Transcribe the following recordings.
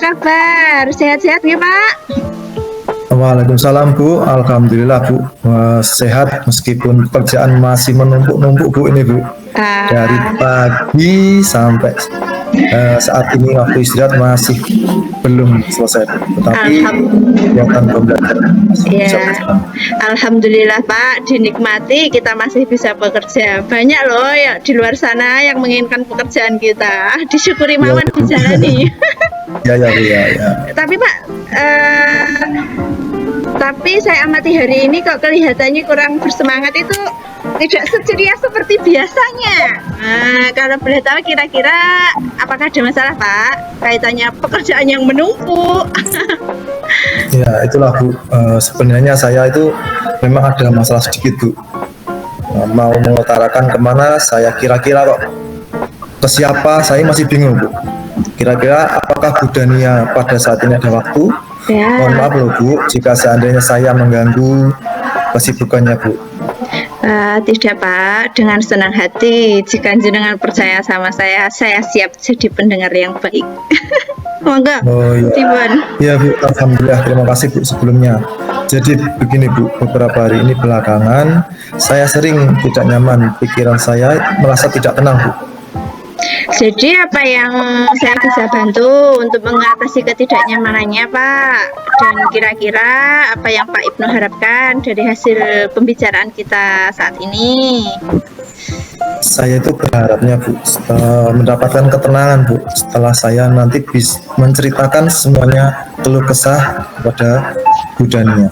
kabar? Sehat-sehat nggih, Pak? Waalaikumsalam Bu, Alhamdulillah Bu. Sehat meskipun pekerjaan masih menumpuk-numpuk Bu ini Bu. Dari Ah, pagi sampai saat ini waktu istirahat masih belum selesai Bu. Tetapi kegiatan alhamdulillah. pembelajaran masih bisa Ya, berjalan. alhamdulillah Pak, dinikmati kita masih bisa bekerja. Banyak loh ya di luar sana yang menginginkan pekerjaan kita. Disyukuri Ya, mawon Bu. dijalani. Ya Bu ya. Tapi Pak, tapi saya amati hari ini kok kelihatannya kurang bersemangat itu tidak seceria seperti biasanya. Nah, kalau boleh tahu kira-kira apakah ada masalah Pak? Kaitannya pekerjaan yang menumpuk. Ya itulah Bu. Sebenarnya saya itu memang ada masalah sedikit Bu. Mau mengutarakan kemana saya kira-kira kok ke siapa saya masih bingung Bu. Kira-kira apakah Bu Dania pada saat ini ada waktu? Mohon Ya, maaf loh Bu, jika seandainya saya mengganggu kesibukannya Bu. tidak Pak, dengan senang hati. Jika jenengan percaya sama saya siap jadi pendengar yang baik. Monggo, Oh iya, Timun. ya Bu, Alhamdulillah terima kasih Bu sebelumnya. Jadi begini Bu, beberapa hari ini belakangan saya sering tidak nyaman, pikiran saya merasa tidak tenang Bu. Jadi apa yang saya bisa bantu untuk mengatasi ketidaknyamanannya Pak? Dan kira-kira apa yang Pak Ibnu harapkan dari hasil pembicaraan kita saat ini? Saya itu berharapnya Bu, mendapatkan ketenangan Bu, setelah saya nanti bisa menceritakan semuanya keluh kesah kepada Bu Dania.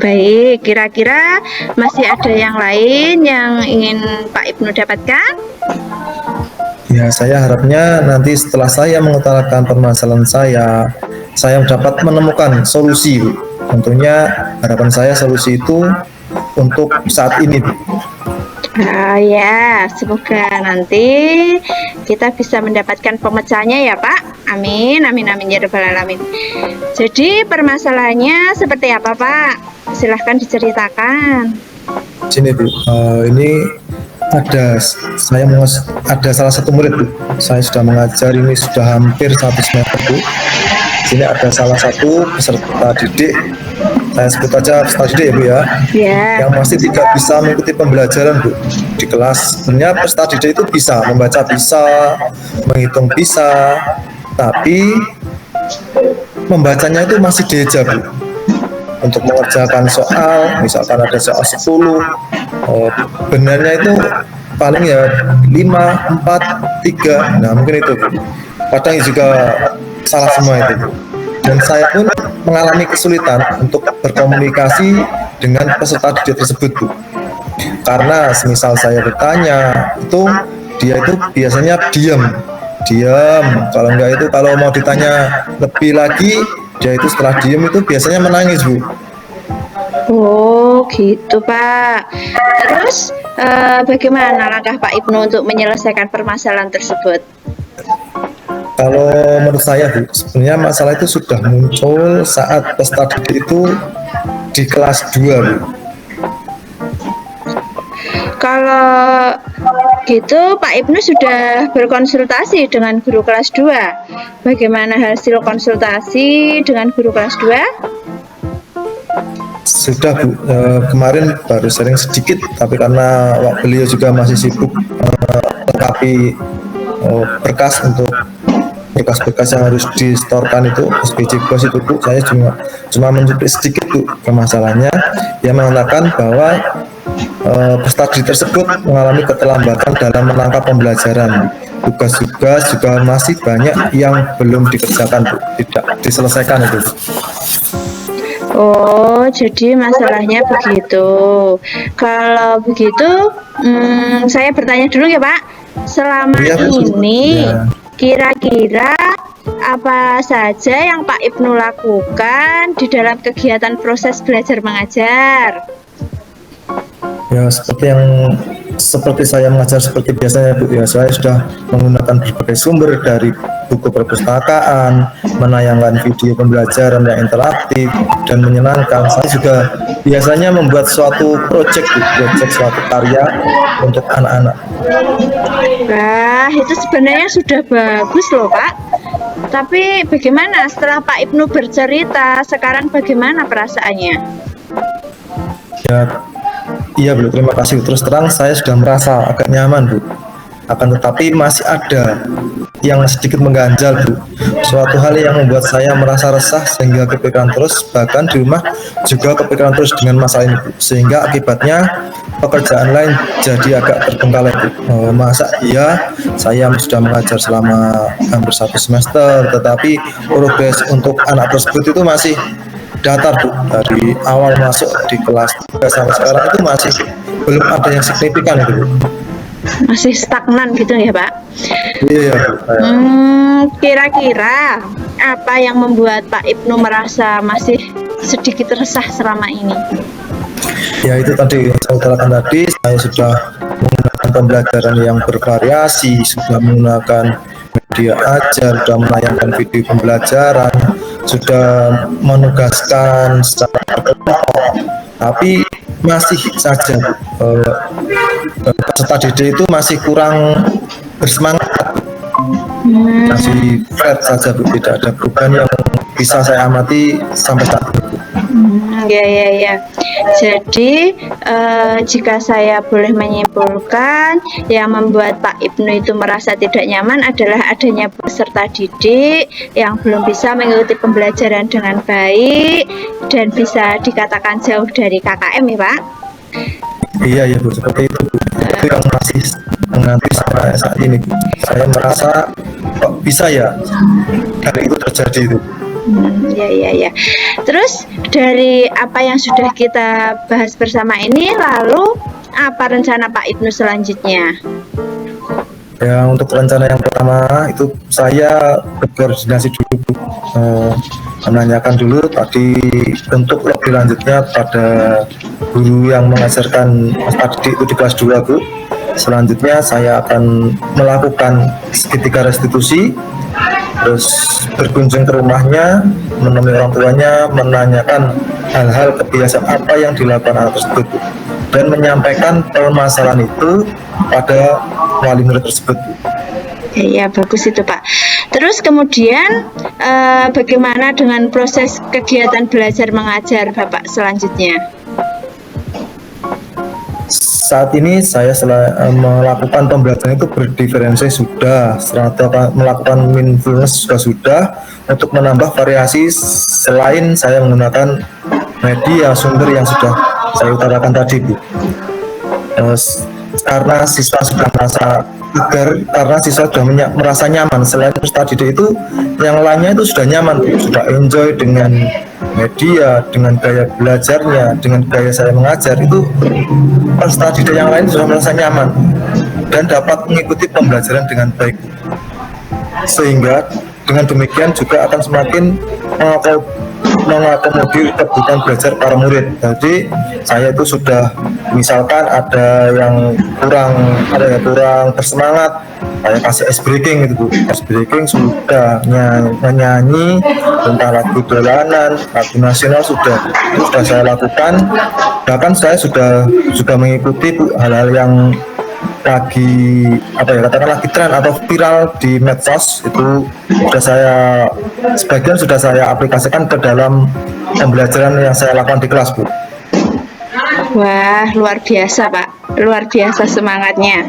Baik, kira-kira masih ada yang lain yang ingin Pak Ibnu dapatkan? Ya, saya harapnya nanti setelah saya mengutarakan permasalahan saya dapat menemukan solusi, Bu. Tentunya harapan saya solusi itu untuk saat ini, Bu. Ya, semoga nanti kita bisa mendapatkan pemecahannya ya Pak. Amin, amin, amin ya rabbal alamin. Jadi permasalahannya seperti apa Pak? Silahkan diceritakan. Sini, Bu. Ini ada salah satu murid Bu. Saya sudah mengajar ini sudah hampir 1 semester Bu. Sini ada salah satu peserta didik, saya sebut aja peserta didik ya Bu ya, Ya, yang masih tidak bisa mengikuti pembelajaran Bu di kelas. Sebenarnya peserta didik itu bisa membaca, bisa menghitung, bisa, tapi membacanya itu masih dieja Bu. Untuk mengerjakan soal, misalkan ada soal 10, benarnya itu paling ya 5, 4, 3, nah mungkin itu Bu. Kadang juga salah semua itu Bu. Dan saya pun mengalami kesulitan untuk berkomunikasi dengan peserta didik tersebut Bu. Karena semisal saya bertanya, dia itu biasanya diam, kalau enggak itu kalau mau ditanya lebih lagi, dia itu setelah diam itu biasanya menangis Bu. oh gitu Pak. Terus bagaimana langkah Pak Ibnu untuk menyelesaikan permasalahan tersebut? Kalau menurut saya Bu, sebenarnya masalah itu sudah muncul saat peserta didik itu di kelas 2 Bu. Kalau gitu Pak Ibnu sudah berkonsultasi dengan guru kelas 2. Bagaimana hasil konsultasi dengan guru kelas 2? Sudah Bu, kemarin baru sering sedikit, tapi karena beliau juga masih sibuk lengkapi berkas-berkas yang harus distorkan itu SPJ bos itu Bu, saya cuma mencuplik sedikit Bu permasalahannya. Dia mengatakan bahwa peserta didik tersebut mengalami keterlambatan dalam menangkap pembelajaran. Tugas-tugas juga masih banyak yang belum dikerjakan Bu, tidak diselesaikan itu Bu. Oh, jadi masalahnya begitu. Kalau begitu, saya bertanya dulu ya Pak. Selama Iya, Bu. ini, Ya. kira-kira apa saja yang Pak Ibnu lakukan di dalam kegiatan proses belajar mengajar? Ya, seperti saya mengajar seperti biasanya Bu ya, saya sudah menggunakan berbagai sumber dari buku perpustakaan, menayangkan video pembelajaran yang interaktif dan menyenangkan. Saya juga biasanya membuat suatu proyek suatu karya untuk anak-anak. Wah, itu sebenarnya sudah bagus loh Pak. Tapi bagaimana setelah Pak Ibnu bercerita, sekarang bagaimana perasaannya? Ya, iya Bu, terima kasih. Terus terang saya sudah merasa agak nyaman Bu. Akan tetapi masih ada yang sedikit mengganjal Bu. Suatu hal yang membuat saya merasa resah sehingga kepikiran terus, bahkan di rumah juga kepikiran terus dengan masalah ini Bu. Sehingga akibatnya pekerjaan lain jadi agak terbengkalai Bu. Masa iya saya sudah mengajar selama hampir 1 semester, tetapi progres untuk anak tersebut itu masih datar Bu. Dari awal masuk di kelas 3 sampai sekarang itu masih belum ada yang signifikan itu Bu. Masih stagnan gitu ya Pak? Iya Bu. Kira-kira apa yang membuat Pak Ibnu merasa masih sedikit resah selama ini? Ya itu tadi yang saya utarakan tadi, saya sudah menggunakan pembelajaran yang bervariasi, sudah menggunakan media ajar, sudah menayangkan video pembelajaran, sudah menugaskan secara berkelompok, tapi masih saja peserta didik itu masih kurang bersemangat, masih flat saja Bu, tidak ada perubahan yang bisa saya amati sampai saat ini Bu. Ya. Jadi jika saya boleh menyimpulkan, yang membuat Pak Ibnu itu merasa tidak nyaman adalah adanya peserta didik yang belum bisa mengikuti pembelajaran dengan baik dan bisa dikatakan jauh dari KKM ya Pak? Iya Bu, seperti itu Bu. Itu yang masih menanti sampai saat ini Bu. Saya merasa kok bisa ya hal itu terjadi itu. Ya. Terus dari apa yang sudah kita bahas bersama ini, lalu apa rencana Pak Ibnu selanjutnya? Ya, untuk rencana yang pertama itu saya berkoordinasi dulu Bu. Menanyakan dulu tadi untuk lebih lanjutnya pada guru yang mengajarkan tadi itu di kelas 2 Bu. Selanjutnya saya akan melakukan segitiga restitusi, terus berkunjung ke rumahnya, menemui orang tuanya, menanyakan hal-hal kebiasaan apa yang dilakukan anak tersebut dan menyampaikan permasalahan itu pada wali murid tersebut. Ya, bagus itu Pak. Terus kemudian bagaimana dengan proses kegiatan belajar mengajar Bapak selanjutnya? Saat ini saya melakukan pembelajaran itu berdiferensiasi sudah, setelah melakukan mindfulness juga sudah, untuk menambah variasi selain saya menggunakan media sumber yang sudah saya utarakan tadi Bu. Karena siswa sudah merasa karena siswa sudah merasa nyaman, selain peserta didik itu yang lainnya itu sudah nyaman Bu, sudah enjoy dengan media, dengan gaya belajarnya, dengan gaya saya mengajar, itu peserta didik yang lain sudah merasa nyaman dan dapat mengikuti pembelajaran dengan baik, sehingga dengan demikian juga akan semakin mengakomodir kebutuhan belajar para murid. Jadi saya itu sudah, misalkan ada yang kurang bersemangat, saya kasih ice breaking gitu Bu. Ice breaking sudah, nyanyi tentang lagu dolanan, lagu nasional sudah saya lakukan. Bahkan saya sudah juga mengikuti Bu, hal-hal yang lagi lagi tren atau viral di medsos, itu sebagian sudah saya aplikasikan ke dalam pembelajaran yang saya lakukan di kelas Bu. Wah, luar biasa Pak, luar biasa semangatnya.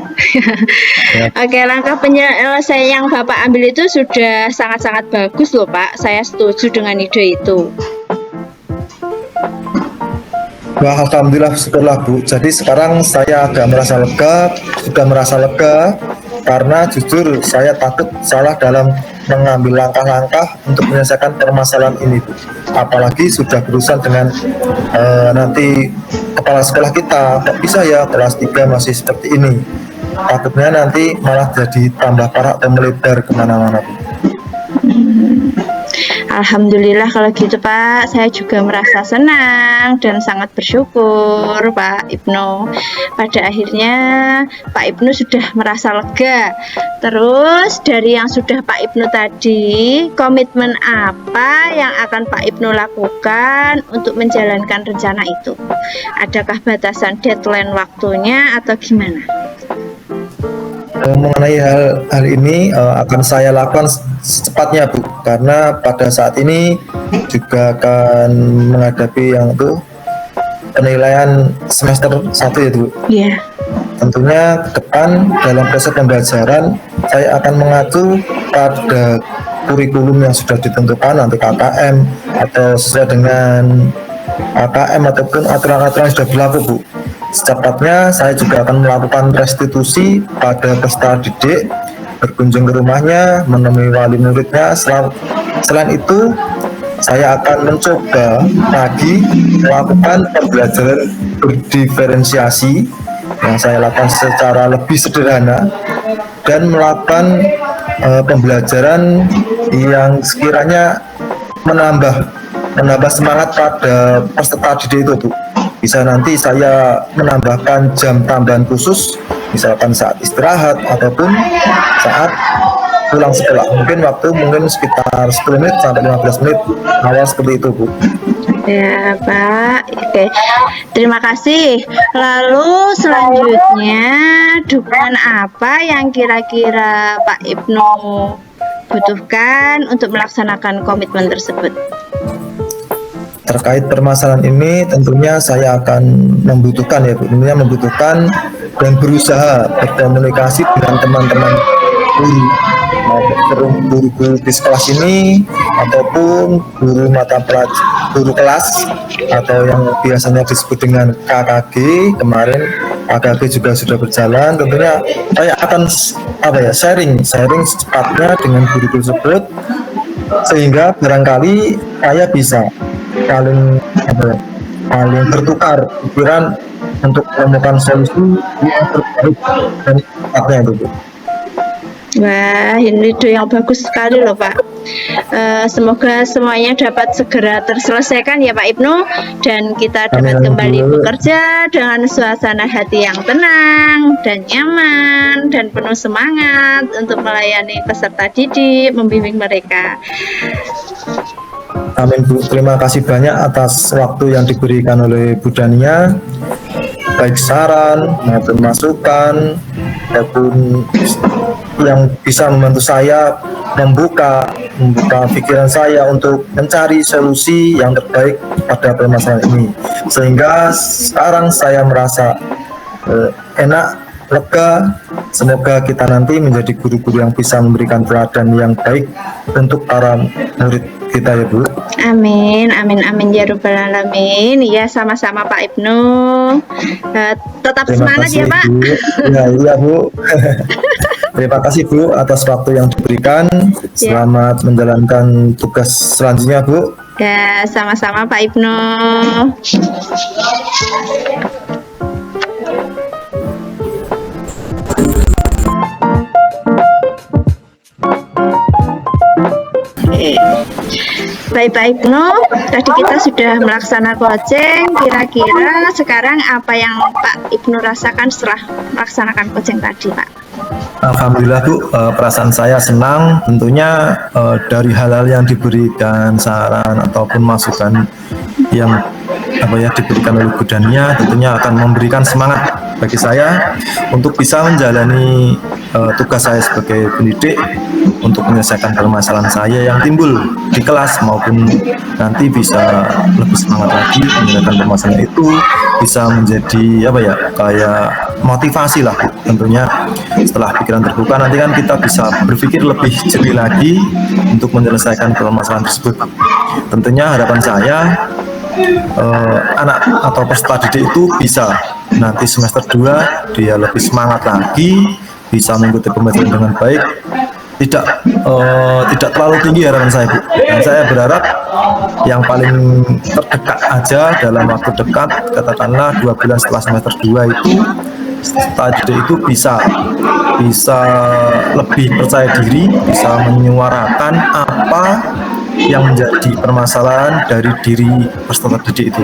Ya. Oke, langkah penyelesaian yang Bapak ambil itu sudah sangat-sangat bagus loh Pak, saya setuju dengan ide itu. Wah, alhamdulillah, syukurlah Bu. Jadi sekarang saya agak sudah merasa lega, karena jujur saya takut salah dalam mengambil langkah-langkah untuk menyelesaikan permasalahan ini Bu. Apalagi sudah berurusan dengan nanti kepala sekolah kita, kok bisa ya kelas 3 masih seperti ini. Takutnya nanti malah jadi tambah parah atau melebar kemana-mana Bu. Alhamdulillah kalau gitu Pak, saya juga merasa senang dan sangat bersyukur Pak Ibnu. Pada akhirnya Pak Ibnu sudah merasa lega. Terus dari yang sudah Pak Ibnu tadi, komitmen apa yang akan Pak Ibnu lakukan untuk menjalankan rencana itu? Adakah batasan deadline waktunya atau gimana? Mengenai hal ini akan saya lakukan secepatnya Bu, karena pada saat ini juga akan menghadapi yang itu penilaian semester 1 ya Bu. Iya. Tentunya ke depan dalam proses pembelajaran saya akan mengacu pada kurikulum yang sudah ditentukan nanti KKM atau sesuai dengan KKM ataupun aturan-aturan yang sudah berlaku Bu. Secepatnya saya juga akan melakukan restitusi pada peserta didik, berkunjung ke rumahnya, menemui wali muridnya. Selain itu, saya akan mencoba lagi melakukan pembelajaran berdiferensiasi yang saya lakukan secara lebih sederhana dan melakukan pembelajaran yang sekiranya menambah semangat pada peserta didik itu Bu. Bisa nanti saya menambahkan jam tambahan khusus, misalkan saat istirahat ataupun saat pulang sekolah. Mungkin sekitar 10 menit sampai 15 menit awal seperti itu Bu. Ya Pak, oke. Terima kasih. Lalu selanjutnya dukungan apa yang kira-kira Pak Ibnu butuhkan untuk melaksanakan komitmen tersebut? Terkait permasalahan ini tentunya saya akan membutuhkan ya Bu, tentunya membutuhkan dan berusaha berkomunikasi dengan teman-teman guru, guru di sekolah ini ataupun guru mata pelajaran, guru kelas atau yang biasanya disebut dengan KKG. Kemarin KKG juga sudah berjalan. Tentunya saya akan sharing secepatnya dengan guru tersebut sehingga barangkali saya bisa paling bertukar pikiran untuk menemukan solusi yang terbaik dan tepatnya itu Bu. Wah, ini ide yang bagus sekali loh Pak. Semoga semuanya dapat segera terselesaikan ya Pak Ibnu, dan kita dapat kembali bekerja dengan suasana hati yang tenang dan nyaman dan penuh semangat untuk melayani peserta didik, membimbing mereka. Amin Bu, terima kasih banyak atas waktu yang diberikan oleh Bu Dania, baik saran maupun masukan maupun yang bisa membantu saya membuka pikiran saya untuk mencari solusi yang terbaik pada permasalahan ini, sehingga sekarang saya merasa enak, lega. Semoga kita nanti menjadi guru-guru yang bisa memberikan teladan yang baik untuk para murid kita ya Bu. Amin, amin, amin ya rabbal alamin. Ya, sama-sama Pak Ibnu. Tetap Terima semangat kasih, ya Pak. Bu. Iya Bu. Terima kasih Bu atas waktu yang diberikan. Selamat menjalankan tugas selanjutnya Bu. Ya, sama-sama Pak Ibnu. Baik Pak Ibnu, tadi kita sudah melaksanakan coaching. Kira-kira sekarang apa yang Pak Ibnu rasakan setelah melaksanakan coaching tadi Pak? Alhamdulillah Bu, perasaan saya senang tentunya dari hal-hal yang diberikan saran ataupun masukan yang diberikan oleh Bu Dania tentunya akan memberikan semangat bagi saya untuk bisa menjalani tugas saya sebagai pendidik untuk menyelesaikan permasalahan saya yang timbul di kelas, maupun nanti bisa lebih semangat lagi menyelesaikan permasalahan itu, bisa menjadi kayak motivasi lah tentunya. Setelah pikiran terbuka nanti kan kita bisa berpikir lebih jernih lagi untuk menyelesaikan permasalahan tersebut. Tentunya harapan saya anak atau peserta didik itu bisa nanti semester 2 dia lebih semangat lagi, bisa mengikuti pembelajaran dengan baik. Tidak terlalu tinggi harapan saya Bu, dan saya berharap yang paling terdekat aja dalam waktu dekat, katakanlah 2 bulan setelah semester 2 itu peserta didik itu bisa lebih percaya diri, bisa menyuarakan apa yang menjadi permasalahan dari diri peserta didik itu.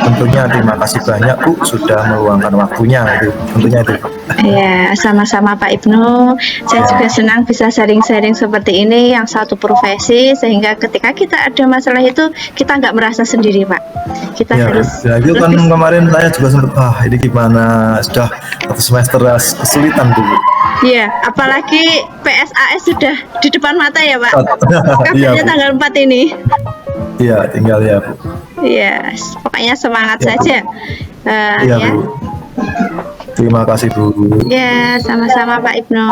Tentunya terima kasih banyak Bu sudah meluangkan waktunya itu. Tentunya itu. Ya, sama-sama Pak Ibnu. Saya juga senang bisa sharing-sharing seperti ini yang satu profesi, sehingga ketika kita ada masalah itu kita nggak merasa sendiri Pak. Kita Ya, harus ya itu kan lebih. kemarin saya juga sempat, ini gimana, sudah satu semester kesulitan dulu. Iya, apalagi PSAS sudah di depan mata ya Pak. Iya, Kabarnya Bu. tanggal 4 ini. Iya, tinggal ya, Bu. Iya, pokoknya semangat Ya, Bu. saja. Iya, Ya. Bu. Terima kasih, Bu. Ya, sama-sama Pak Ibnu.